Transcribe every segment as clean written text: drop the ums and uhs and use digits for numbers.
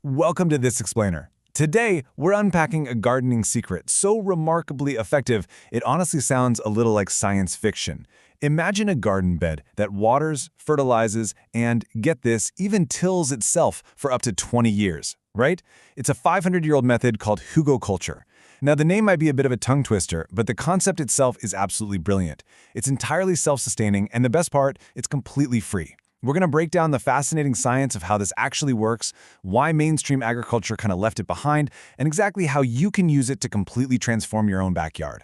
Welcome to This Explainer. Today, we're unpacking a gardening secret so remarkably effective, it honestly sounds a little like science fiction. Imagine a garden bed that waters, fertilizes, and, get this, even tills itself for up to 20 years, right? It's a 500-year-old method called Hugelkultur. Now, the name might be a bit of a tongue twister, but the concept itself is absolutely brilliant. It's entirely self-sustaining, and the best part, it's completely free. We're going to break down the fascinating science of how this actually works, why mainstream agriculture kind of left it behind, and exactly how you can use it to completely transform your own backyard.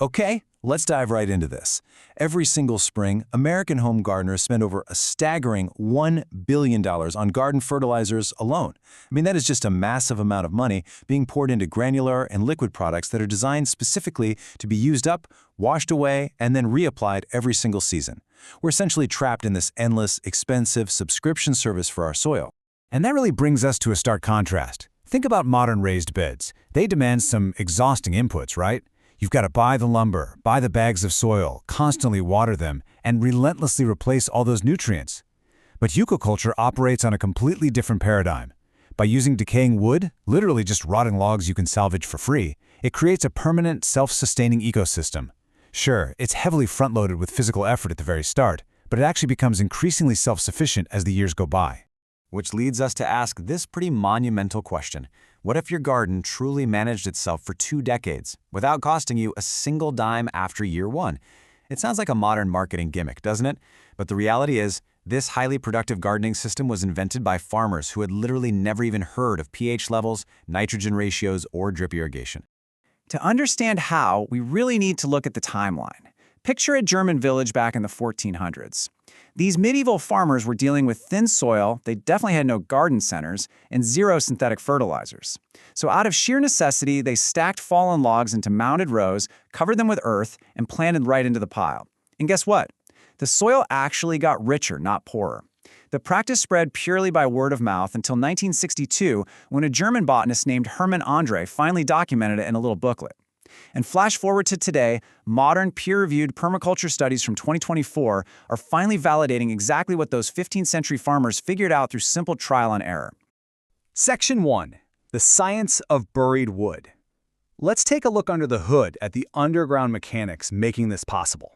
Okay, let's dive right into this. Every single spring, American home gardeners spend over a staggering $1 billion on garden fertilizers alone. I mean, that is just a massive amount of money being poured into granular and liquid products that are designed specifically to be used up, washed away, and then reapplied every single season. We're essentially trapped in this endless, expensive subscription service for our soil. And that really brings us to a stark contrast. Think about modern raised beds. They demand some exhausting inputs, right? You've got to buy the lumber, buy the bags of soil, constantly water them, and relentlessly replace all those nutrients. But hugelkultur operates on a completely different paradigm. By using decaying wood, literally just rotting logs you can salvage for free, it creates a permanent, self-sustaining ecosystem. Sure, it's heavily front-loaded with physical effort at the very start, but it actually becomes increasingly self-sufficient as the years go by. Which leads us to ask this pretty monumental question. What if your garden truly managed itself for 2 decades without costing you a single dime after year 1? It sounds like a modern marketing gimmick, doesn't it? But the reality is, this highly productive gardening system was invented by farmers who had literally never even heard of pH levels, nitrogen ratios, or drip irrigation. To understand how, we really need to look at the timeline. Picture a German village back in the 1400s. These medieval farmers were dealing with thin soil, they definitely had no garden centers, and zero synthetic fertilizers. So out of sheer necessity, they stacked fallen logs into mounded rows, covered them with earth, and planted right into the pile. And guess what? The soil actually got richer, not poorer. The practice spread purely by word of mouth until 1962, when a German botanist named Hermann André finally documented it in a little booklet. And flash forward to today, modern peer-reviewed permaculture studies from 2024 are finally validating exactly what those 15th century farmers figured out through simple trial and error. Section 1. The Science of Buried Wood. Let's take a look under the hood at the underground mechanics making this possible.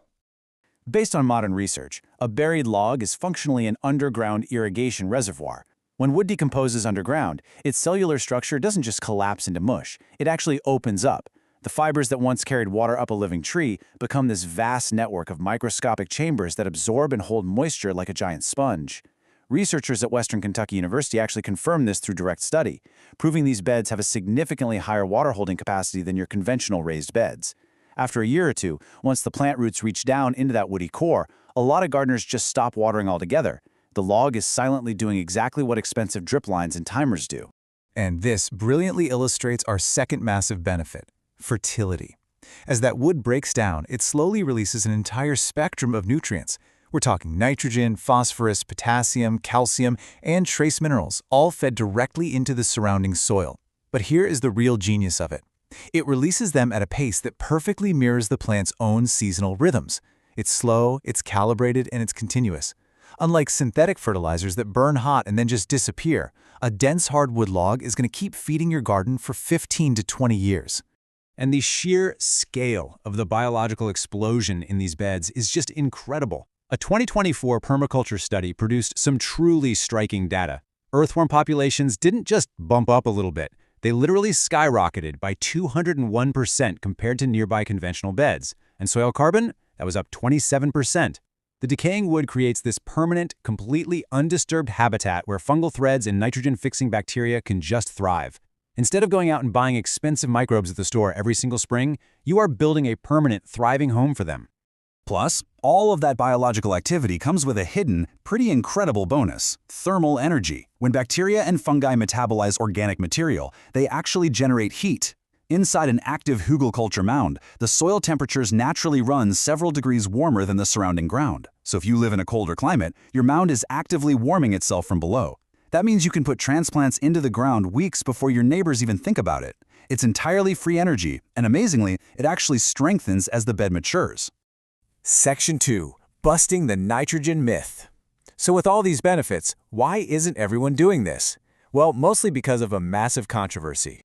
Based on modern research, a buried log is functionally an underground irrigation reservoir. When wood decomposes underground, its cellular structure doesn't just collapse into mush, it actually opens up. The fibers that once carried water up a living tree become this vast network of microscopic chambers that absorb and hold moisture like a giant sponge. Researchers at Western Kentucky University actually confirmed this through direct study, proving these beds have a significantly higher water holding capacity than your conventional raised beds. After a year or two, once the plant roots reach down into that woody core, a lot of gardeners just stop watering altogether. The log is silently doing exactly what expensive drip lines and timers do. And this brilliantly illustrates our second massive benefit: fertility. As that wood breaks down, it slowly releases an entire spectrum of nutrients. We're talking nitrogen, phosphorus, potassium, calcium, and trace minerals, all fed directly into the surrounding soil. But here is the real genius of it. It releases them at a pace that perfectly mirrors the plant's own seasonal rhythms. It's slow, it's calibrated, and it's continuous. Unlike synthetic fertilizers that burn hot and then just disappear, a dense hardwood log is going to keep feeding your garden for 15 to 20 years. And the sheer scale of the biological explosion in these beds is just incredible. A 2024 permaculture study produced some truly striking data. Earthworm populations didn't just bump up a little bit. They literally skyrocketed by 201% compared to nearby conventional beds. And soil carbon? That was up 27%. The decaying wood creates this permanent, completely undisturbed habitat where fungal threads and nitrogen-fixing bacteria can just thrive. Instead of going out and buying expensive microbes at the store every single spring, you are building a permanent, thriving home for them. Plus, all of that biological activity comes with a hidden, pretty incredible bonus: thermal energy. When bacteria and fungi metabolize organic material, they actually generate heat. Inside an active hugelkultur mound, the soil temperatures naturally run several degrees warmer than the surrounding ground. So if you live in a colder climate, your mound is actively warming itself from below. That means you can put transplants into the ground weeks before your neighbors even think about it. It's entirely free energy, and amazingly, it actually strengthens as the bed matures. Section 2. Busting the nitrogen myth. So with all these benefits, why isn't everyone doing this? Well, mostly because of a massive controversy.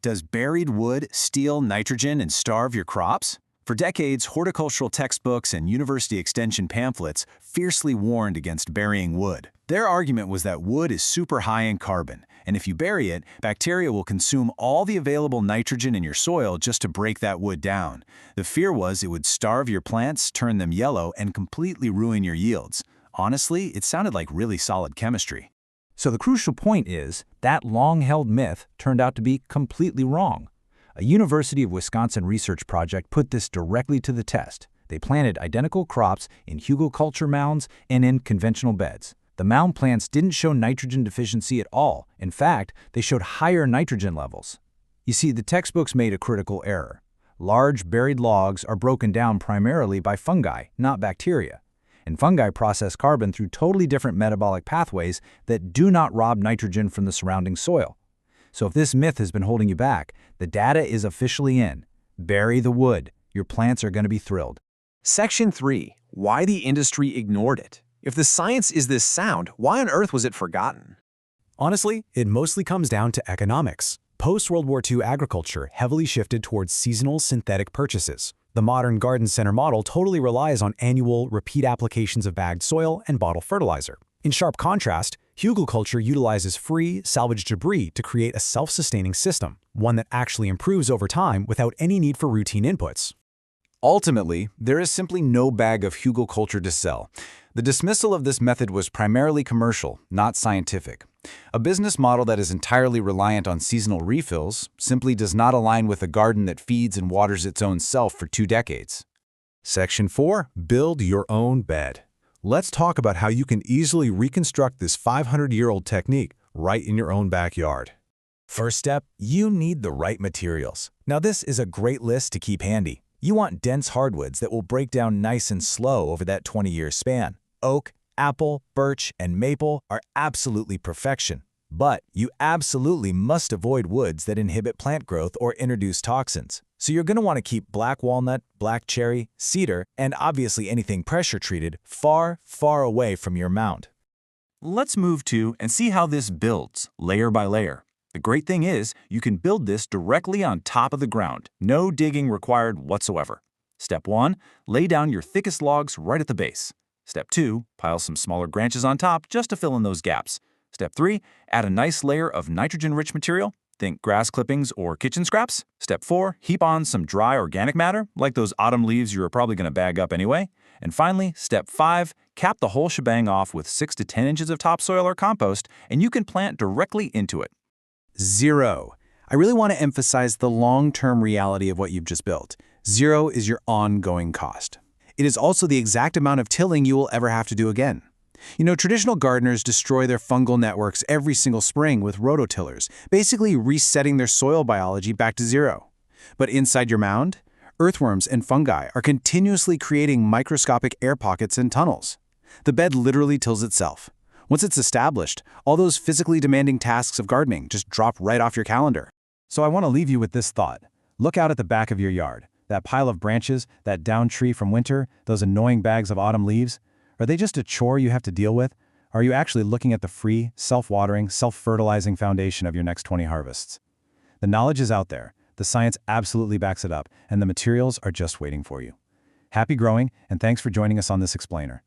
Does buried wood steal nitrogen and starve your crops? For decades, horticultural textbooks and university extension pamphlets fiercely warned against burying wood. Their argument was that wood is super high in carbon, and if you bury it, bacteria will consume all the available nitrogen in your soil just to break that wood down. The fear was it would starve your plants, turn them yellow, and completely ruin your yields. Honestly, it sounded like really solid chemistry. So the crucial point is that long-held myth turned out to be completely wrong. A University of Wisconsin research project put this directly to the test. They planted identical crops in Hugelkultur mounds and in conventional beds. The mound plants didn't show nitrogen deficiency at all. In fact, they showed higher nitrogen levels. You see, the textbooks made a critical error. Large buried logs are broken down primarily by fungi, not bacteria. And fungi process carbon through totally different metabolic pathways that do not rob nitrogen from the surrounding soil. So if this myth has been holding you back, the data is officially in. Bury the wood. Your plants are going to be thrilled. Section 3. Why the industry ignored it. If the science is this sound, why on earth was it forgotten? Honestly, it mostly comes down to economics. Post-World War II agriculture heavily shifted towards seasonal synthetic purchases. The modern garden center model totally relies on annual, repeat applications of bagged soil and bottle fertilizer. In sharp contrast, Hugelkultur utilizes free, salvaged debris to create a self-sustaining system, one that actually improves over time without any need for routine inputs. Ultimately, there is simply no bag of Hugelkultur to sell. The dismissal of this method was primarily commercial, not scientific. A business model that is entirely reliant on seasonal refills simply does not align with a garden that feeds and waters its own self for 2 decades. Section 4. Build your own bed. Let's talk about how you can easily reconstruct this 500-year-old technique right in your own backyard. First step, you need the right materials. Now this is a great list to keep handy. You want dense hardwoods that will break down nice and slow over that 20-year span. Oak, apple, birch, and maple are absolutely perfection. But you absolutely must avoid woods that inhibit plant growth or introduce toxins. So you're going to want to keep black walnut, black cherry, cedar, and obviously anything pressure-treated far, far away from your mound. Let's move to and see how this builds, layer by layer. The great thing is, you can build this directly on top of the ground. No digging required whatsoever. Step 1. Lay down your thickest logs right at the base. Step 2. Pile some smaller branches on top just to fill in those gaps. Step 3. Add a nice layer of nitrogen-rich material. Think grass clippings or kitchen scraps. Step 4. Heap on some dry organic matter, like those autumn leaves you're probably going to bag up anyway. And finally, Step 5. Cap the whole shebang off with 6 to 10 inches of topsoil or compost, and you can plant directly into it. 0. I really want to emphasize the long-term reality of what you've just built. 0 is your ongoing cost. It is also the exact amount of tilling you will ever have to do again. You know, traditional gardeners destroy their fungal networks every single spring with rototillers, basically resetting their soil biology back to 0. But inside your mound, earthworms and fungi are continuously creating microscopic air pockets and tunnels. The bed literally tills itself. Once it's established, all those physically demanding tasks of gardening just drop right off your calendar. So I want to leave you with this thought. Look out at the back of your yard. That pile of branches, that downed tree from winter, those annoying bags of autumn leaves. Are they just a chore you have to deal with? Or are you actually looking at the free, self-watering, self-fertilizing foundation of your next 20 harvests? The knowledge is out there, the science absolutely backs it up, and the materials are just waiting for you. Happy growing, and thanks for joining us on this explainer.